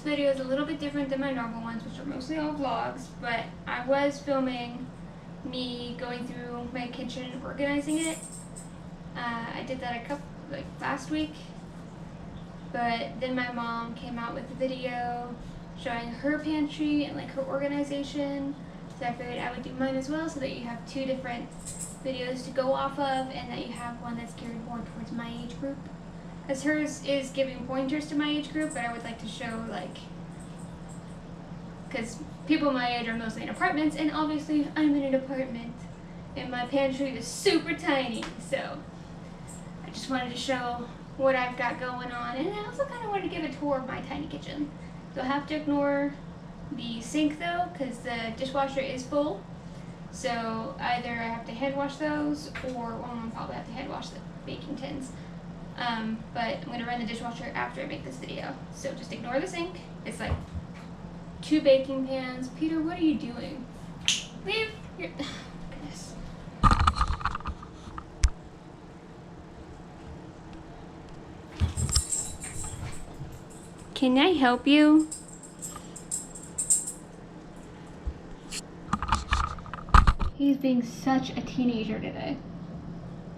video is a little bit different than my normal ones, which are mostly all vlogs, but I was filming me going through my kitchen, organizing it. I did that last week, but then my mom came out with a video showing her pantry and like her organization, so I figured I would do mine as well, so that you have two different videos to go off of, and that you have one that's geared more towards my age group. Because hers is giving pointers to my age group, but I would like to show, like, because people my age are mostly in apartments, and obviously I'm in an apartment, and my pantry is super tiny, so I just wanted to show what I've got going on, and I also kind of wanted to give a tour of my tiny kitchen. You'll have to ignore the sink though, because the dishwasher is full, so either I have to hand wash those, or I'll probably have to hand wash the baking tins. But I'm going to run the dishwasher after I make this video. So just ignore the sink. It's like 2 baking pans. Peter, what are you doing? Leave your... goodness. Can I help you? He's being such a teenager today.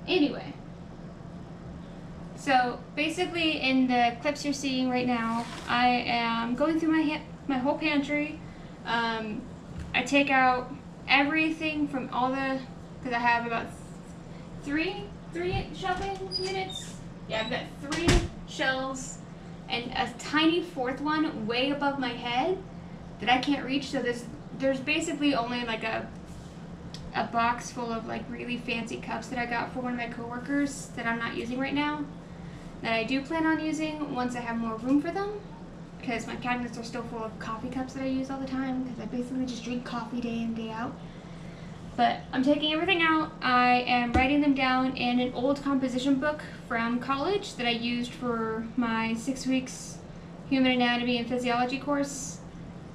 Anyway. So basically in the clips you're seeing right now, I am going through my whole pantry. I take out everything from all the, because I have about three shelving units. Yeah, I've got 3 shelves and a tiny 4th one way above my head that I can't reach. So there's basically only like a box full of like really fancy cups that I got for one of my coworkers that I'm not using right now, that I do plan on using once I have more room for them, because my cabinets are still full of coffee cups that I use all the time, because I basically just drink coffee day in, day out. But I'm taking everything out. I am writing them down in an old composition book from college that I used for my 6 weeks human anatomy and physiology course.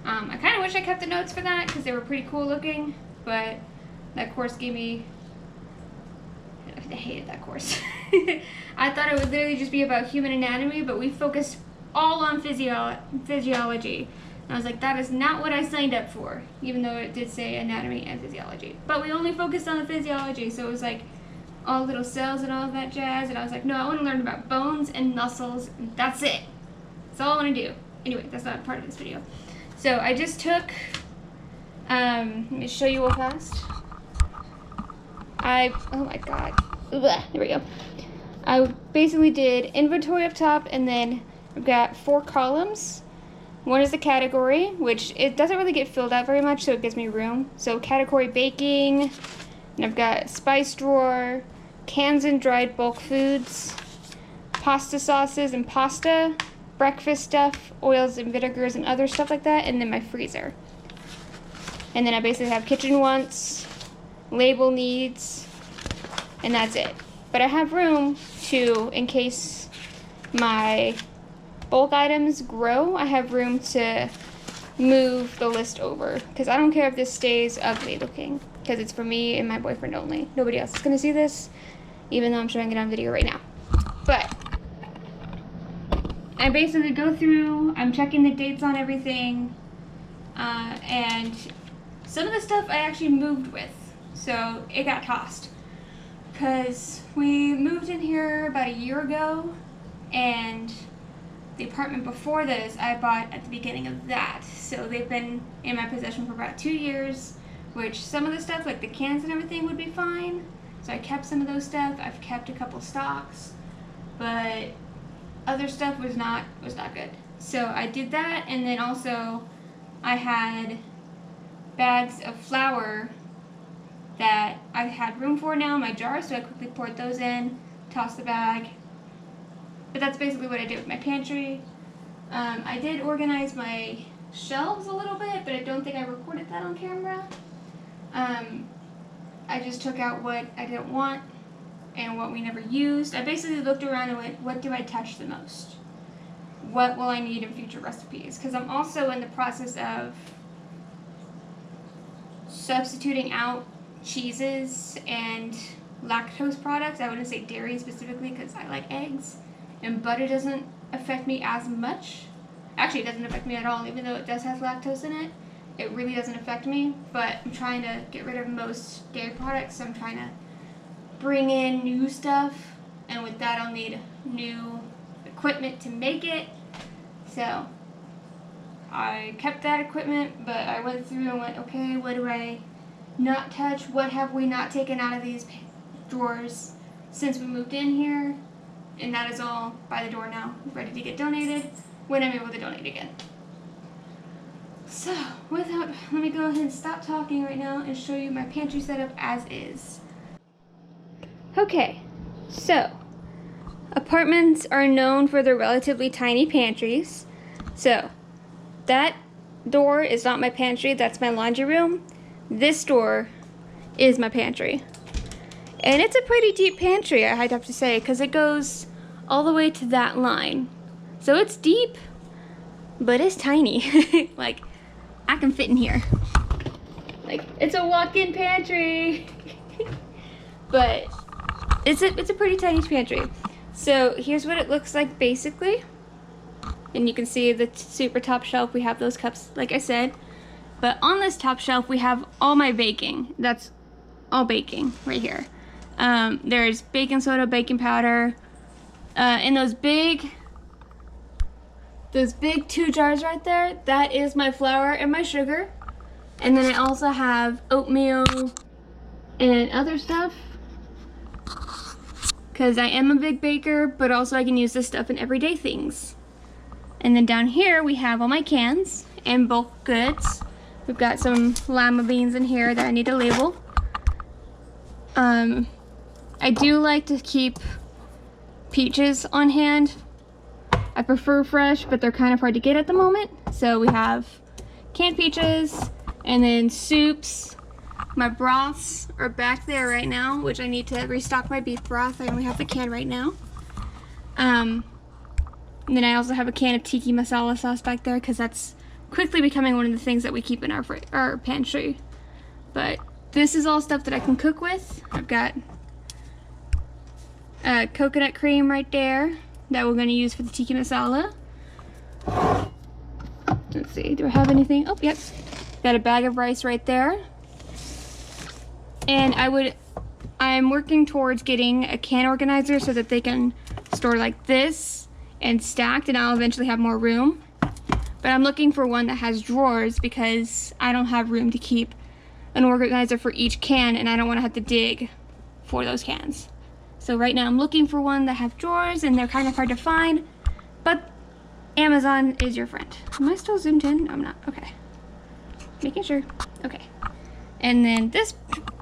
I kind of wish I kept the notes for that, because they were pretty cool looking, but that course gave me... I hated that course. I thought it would literally just be about human anatomy, but we focused all on physiology. And I was like, that is not what I signed up for, even though it did say anatomy and physiology. But we only focused on the physiology, so it was like all little cells and all of that jazz. And I was like, no, I want to learn about bones and muscles, and that's it. That's all I want to do. Anyway, that's not part of this video. So I just took, let me show you real fast. Oh my god. Ugh, there we go. I basically did inventory up top, and then I've got 4 columns. One is the category, which it doesn't really get filled out very much, so it gives me room. So category baking, and I've got spice drawer, cans and dried bulk foods, pasta sauces and pasta, breakfast stuff, oils and vinegars and other stuff like that, and then my freezer. And then I basically have kitchen wants, label needs, and that's it. But I have room to, in case my bulk items grow, I have room to move the list over, because I don't care if this stays ugly looking, because it's for me and my boyfriend only. Nobody else is going to see this, even though I'm showing it on video right now. But I basically go through, I'm checking the dates on everything, and some of the stuff I actually moved with, so it got tossed. Because we moved in here about a year ago, and the apartment before this I bought at the beginning of that. So they've been in my possession for about 2 years, which some of the stuff, like the cans and everything, would be fine. So I kept some of those stuff. I've kept a couple stocks, but other stuff was not good. So I did that, and then also I had bags of flour that I had room for now in my jar, so I quickly poured those in, tossed the bag. But that's basically what I did with my pantry. I did organize my shelves a little bit, but I don't think I recorded that on camera. I just took out what I didn't want and what we never used. I basically looked around and went, what do I touch the most? What will I need in future recipes? Because I'm also in the process of substituting out cheeses and lactose products. I wouldn't say dairy specifically, because I like eggs, and butter doesn't affect me as much. Actually, it doesn't affect me at all, even though it does have lactose in it. It really doesn't affect me, but I'm trying to get rid of most dairy products, so I'm trying to bring in new stuff, and with that I'll need new equipment to make it. So I kept that equipment, but I went through and went, okay, what do I not touch? What have we not taken out of these drawers since we moved in here? And that is all by the door now, ready to get donated when I'm able to donate again. So, let me go ahead and stop talking right now and show you my pantry setup as is. Okay, so apartments are known for their relatively tiny pantries. So, that door is not my pantry, that's my laundry room. This door is my pantry. And it's a pretty deep pantry, I'd have to say, because it goes all the way to that line. So it's deep, but it's tiny. Like, I can fit in here. Like, it's a walk-in pantry. But it's a pretty tiny pantry. So here's what it looks like basically. And you can see the super top shelf, we have those cups, like I said. But on this top shelf, we have all my baking. That's all baking right here. There's baking soda, baking powder, in those big 2 jars right there, that is my flour and my sugar. And then I also have oatmeal and other stuff, because I am a big baker, but also I can use this stuff in everyday things. And then down here we have all my cans and bulk goods. We've got some lima beans in here that I need to label. I do like to keep peaches on hand. I prefer fresh, but they're kind of hard to get at the moment. So we have canned peaches, and then soups. My broths are back there right now, which I need to restock my beef broth. I only have the can right now. And then I also have a can of tiki masala sauce back there, because that's quickly becoming one of the things that we keep in our pantry. But this is all stuff that I can cook with. I've got coconut cream right there that we're going to use for the tiki masala. Let's see, do I have anything? Oh, yep. Got a bag of rice right there. And I'm working towards getting a can organizer so that they can store like this and stacked, and I'll eventually have more room. But I'm looking for one that has drawers, because I don't have room to keep an organizer for each can, and I don't want to have to dig for those cans. So right now I'm looking for one that has drawers, and they're kind of hard to find, but Amazon is your friend. Am I still zoomed in? No, I'm not. Okay. Making sure. Okay. And then this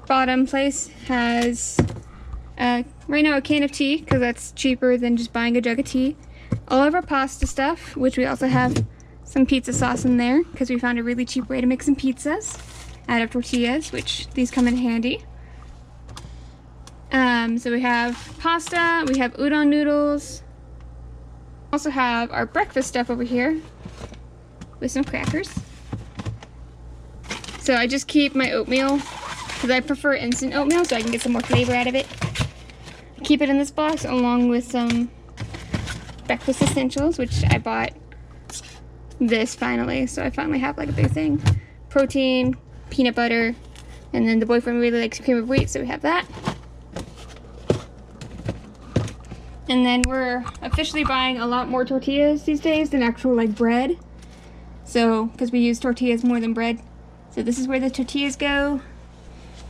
bottom place has right now a can of tea, because that's cheaper than just buying a jug of tea. All of our pasta stuff, which we also have some pizza sauce in there, because we found a really cheap way to make some pizzas out of tortillas, which these come in handy. So we have pasta, we have udon noodles. Also have our breakfast stuff over here with some crackers. So I just keep my oatmeal, because I prefer instant oatmeal so I can get some more flavor out of it. Keep it in this box along with some breakfast essentials, which I bought this finally. So I finally have like a big thing. Protein, peanut butter, and then the boyfriend really likes cream of wheat, so we have that. And then we're officially buying a lot more tortillas these days than actual like bread. So, because we use tortillas more than bread. So this is where the tortillas go.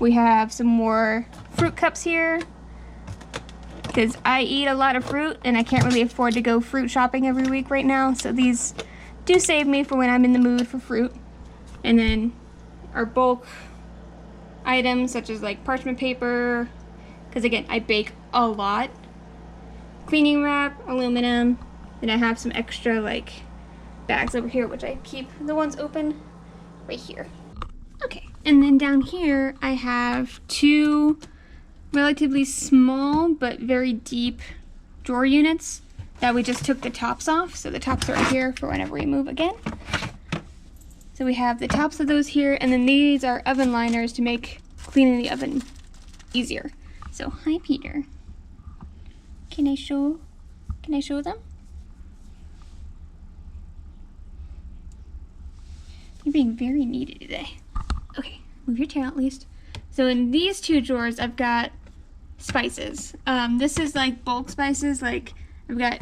We have some more fruit cups here, because I eat a lot of fruit and I can't really afford to go fruit shopping every week right now. So these do save me for when I'm in the mood for fruit. And then our bulk items such as like parchment paper, because again, I bake a lot. Cleaning wrap, aluminum, and I have some extra like bags over here, which I keep the ones open right here. Okay, and then down here I have 2 relatively small but very deep drawer units that we just took the tops off, so the tops are here for whenever we move again. So we have the tops of those here, and then these are oven liners to make cleaning the oven easier. So hi Peter. Can I show them? being very needy today. Okay, move your tail at least. So in these two drawers, I've got spices. This is like bulk spices. Like I've got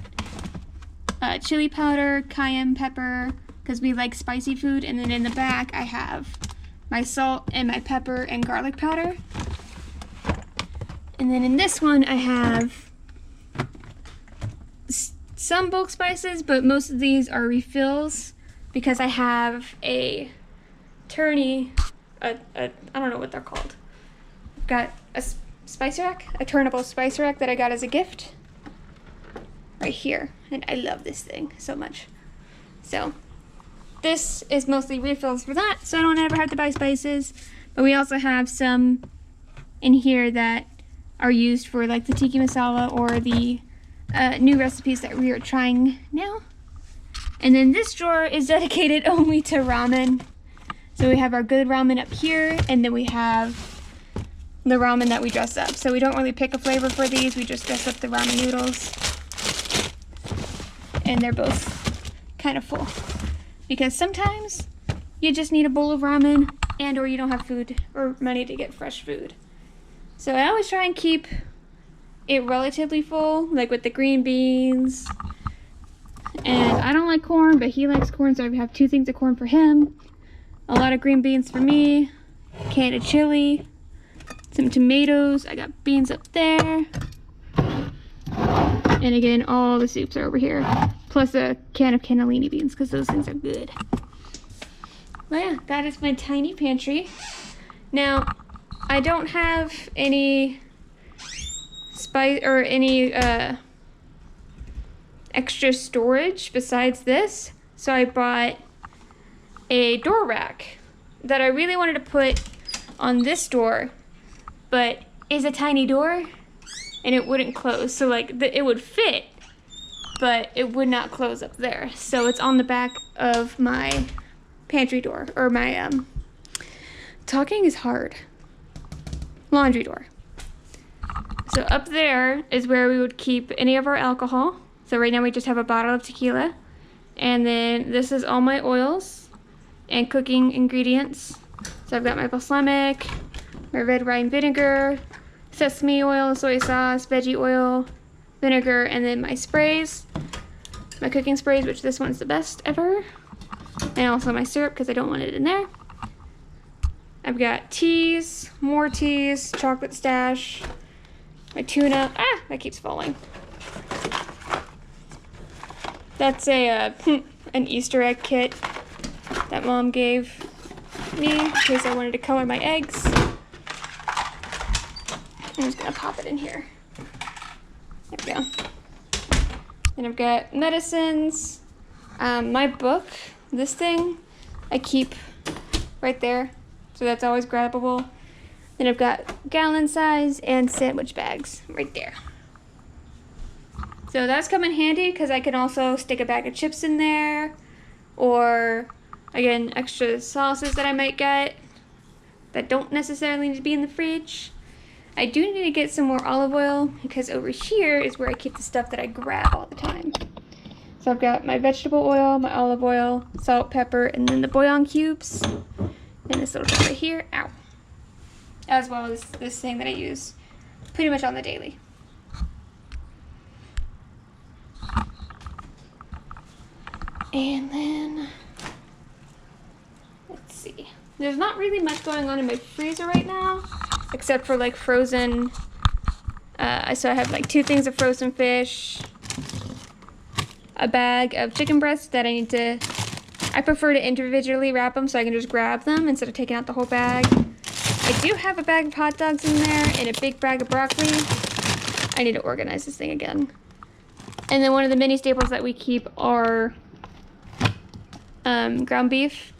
chili powder, cayenne pepper, because we like spicy food. And then in the back, I have my salt and my pepper and garlic powder. And then in this one, I have some bulk spices, but most of these are refills because I have a tourney, I don't know what they're called. I've got a spice rack, a turnable spice rack that I got as a gift right here. And I love this thing so much. So this is mostly refills for that, so I don't ever have to buy spices. But we also have some in here that are used for like the tiki masala or the new recipes that we are trying now. And then this drawer is dedicated only to ramen. So we have our good ramen up here, and then we have the ramen that we dress up. So we don't really pick a flavor for these, we just dress up the ramen noodles. And they're both kind of full. Because sometimes you just need a bowl of ramen and or you don't have food or money to get fresh food. So I always try and keep it relatively full, like with the green beans. And I don't like corn, but he likes corn, so I have 2 things of corn for him. A lot of green beans for me, a can of chili, some tomatoes, I got beans up there. And again, all the soups are over here. Plus a can of cannellini beans, because those things are good. Well, yeah, that is my tiny pantry. Now, I don't have any spice or any extra storage besides this, so I bought a door rack that I really wanted to put on this door, but is a tiny door and it wouldn't close. So like it would fit, but it would not close up there. So it's on the back of my pantry door, or my talking is hard, laundry door. So up there is where we would keep any of our alcohol. So right now we just have a bottle of tequila. And then this is all my oils and cooking ingredients. So I've got my balsamic, my red wine vinegar, sesame oil, soy sauce, veggie oil, vinegar, and then my sprays. My cooking sprays, which this one's the best ever. And also my syrup, because I don't want it in there. I've got teas, more teas, chocolate stash, my tuna. Ah, that keeps falling. That's a an Easter egg kit that Mom gave me in case I wanted to color my eggs. I'm just gonna pop it in here. There we go. And I've got medicines. My book, this thing, I keep right there, so that's always grabbable. Then I've got gallon size and sandwich bags right there. So that's come in handy because I can also stick a bag of chips in there, or again, extra sauces that I might get that don't necessarily need to be in the fridge. I do need to get some more olive oil because over here is where I keep the stuff that I grab all the time. So I've got my vegetable oil, my olive oil, salt, pepper, and then the bouillon cubes. And this little jar right here, ow. As well as this thing that I use pretty much on the daily. And then, let's see. There's not really much going on in my freezer right now, except for like frozen, so I have like 2 things of frozen fish, a bag of chicken breasts that I prefer to individually wrap them so I can just grab them instead of taking out the whole bag. I do have a bag of hot dogs in there and a big bag of broccoli. I need to organize this thing again. And then one of the mini staples that we keep are ground beef.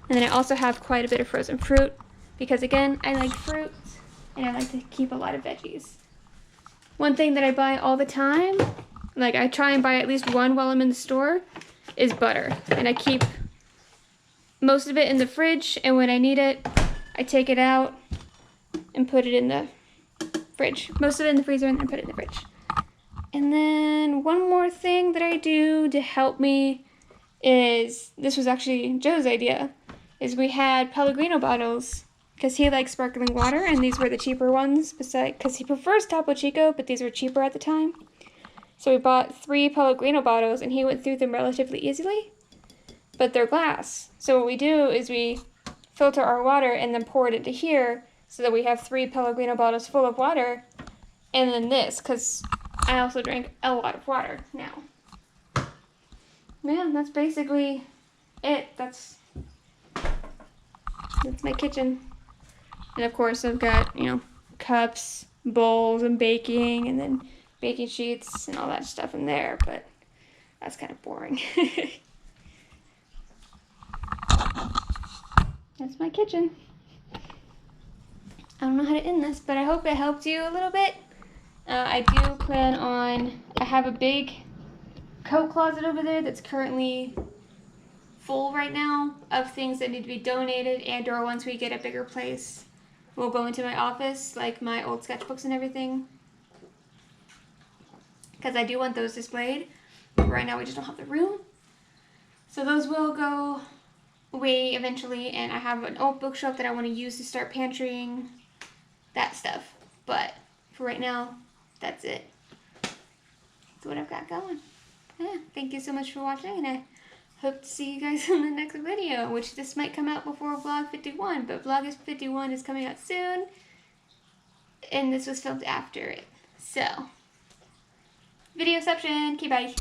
And then I also have quite a bit of frozen fruit because again, I like fruit and I like to keep a lot of veggies. One thing that I buy all the time, like I try and buy at least one while I'm in the store, is butter. And I keep most of it in the fridge, and when I need it, I take it out and put it in the fridge. Most of it in the freezer and then put it in the fridge. And then one more thing that I do to help me is, this was actually Joe's idea, is we had Pellegrino bottles because he likes sparkling water, and these were the cheaper ones because he prefers Topo Chico, but these were cheaper at the time. So we bought 3 Pellegrino bottles, and he went through them relatively easily, but they're glass. So what we do is we filter our water and then pour it into here so that we have 3 Pellegrino bottles full of water, and then this, because I also drink a lot of water now. Man, that's basically it. That's my kitchen. And of course I've got, you know, cups, bowls, and baking, and then baking sheets and all that stuff in there, but that's kind of boring. That's my kitchen. I don't know how to end this, but I hope it helped you a little bit. I do plan on, I have a big coat closet over there that's currently full right now of things that need to be donated, and or once we get a bigger place, we'll go into my office, like my old sketchbooks and everything. Because I do want those displayed. But right now we just don't have the room. So those will go away eventually, and I have an old bookshelf that I want to use to start pantrying that stuff. But for right now, that's it. That's what I've got going. Yeah, thank you so much for watching, and I hope to see you guys in the next video, which this might come out before Vlog 51, but Vlog 51 is coming out soon, and this was filmed after it. So, videoception, okay, bye.